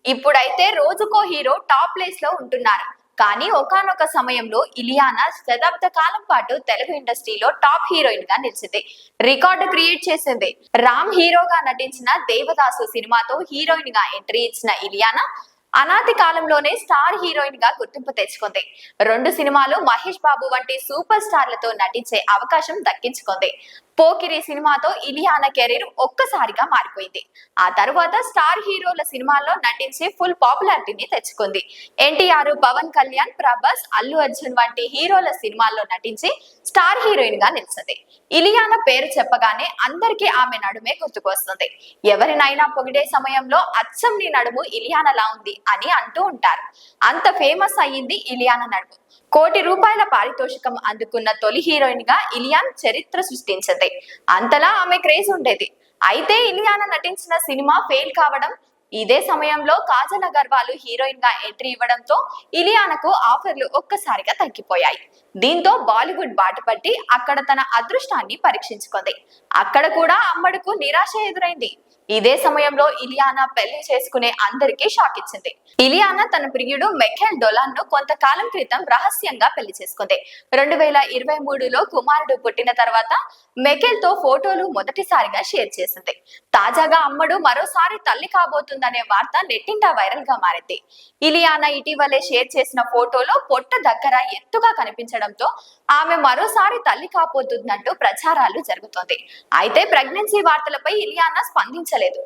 ఇప్పుడైతే రోజుకో hero top place లో ఉంటున్నారు. కానీ ఒకానొక సమయంలో ఇలియానా శతాబ్ద కాలం పాటు తెలుగు ఇండస్ట్రీలో టాప్ హీరోయిన్ గా నిలిచింది. రికార్డు క్రియేట్ చేసింది. రామ్ హీరోగా నటించిన దేవదాసు సినిమాతో హీరోయిన్ గా ఎంట్రీ ఇచ్చిన ఇలియానా అనాది కాలంలోనే స్టార్ హీరోయిన్ గా గుర్తింపు తెచ్చుకుంది. 2 సినిమాలు మహేష్ బాబు వంటి సూపర్ స్టార్లతో నటించే అవకాశం దక్కించుకుంది. పోకిరి సినిమాతో ఇలియానా కెరీర్ ఒక్కసారిగా మారిపోయింది. ఆ తరువాత స్టార్ హీరోల సినిమాల్లో నటించి ఫుల్ పాపులారిటీని తెచ్చుకుంది. ఎన్టీఆర్, పవన్ కళ్యాణ్, ప్రభాస్, అల్లు అర్జున్ వంటి హీరోల సినిమాల్లో నటించి స్టార్ హీరోయిన్ గా నిలిచింది. ఇలియానా పేరు చెప్పగానే అందరికీ ఆమె నడుమే గుర్తుకొస్తుంది. ఎవరినైనా పొగిడే సమయంలో అచ్చం నీ నడుము ఇలియానాలా ఉంది అని అంటూ ఉంటారు. అంత ఫేమస్ అయ్యింది ఇలియానా నడుము. ₹1,00,00,000 పారితోషికం అందుకున్న తొలి హీరోయిన్ గా ఇలియానా చరిత్ర సృష్టించింది. అంతలా ఆమె క్రేజ్ ఉండేది. అయితే ఇలియానా నటించిన సినిమా ఫెయిల్ కావడం, ఇదే సమయంలో కాజల్ అగర్వాల్ హీరోయిన్ గా ఎంట్రీ ఇవ్వడంతో ఇలియానాకు ఆఫర్లు ఒక్కసారిగా తగ్గిపోయాయి. దీంతో బాలీవుడ్ బాటపట్టి అక్కడ తన అదృష్టాన్ని పరీక్షించుకుంది. అక్కడ కూడా అమ్మడుకు నిరాశ ఎదురైంది. ఇదే సమయంలో ఇలియానా పెళ్లి చేసుకునే అందరికీ షాక్ ఇచ్చింది. ఇలియానా తన ప్రియుడు మెఖెల్ డొలాన్ ను కొంతకాలం క్రితం రహస్యంగా పెళ్లి చేసుకుంది. 2023లో కుమారుడు పుట్టిన తర్వాత మెఖెల్ తో ఫోటోలు మొదటిసారిగా షేర్ చేసింది. తాజాగా అమ్మడు మరోసారి తల్లి కాబోతుందనే వార్త నెట్టింటా వైరల్ గా మారింది. ఇలియానా ఇటీవలే షేర్ చేసిన ఫోటోలో పొట్ట దగ్గర ఎత్తుగా కనిపించడంతో ఆమె మరోసారి తల్లి కాబోతుందంటూ ప్రచారాలు జరుగుతోంది. అయితే ప్రెగ్నెన్సీ వార్తలపై ఇలియానా స్పందించలేదు.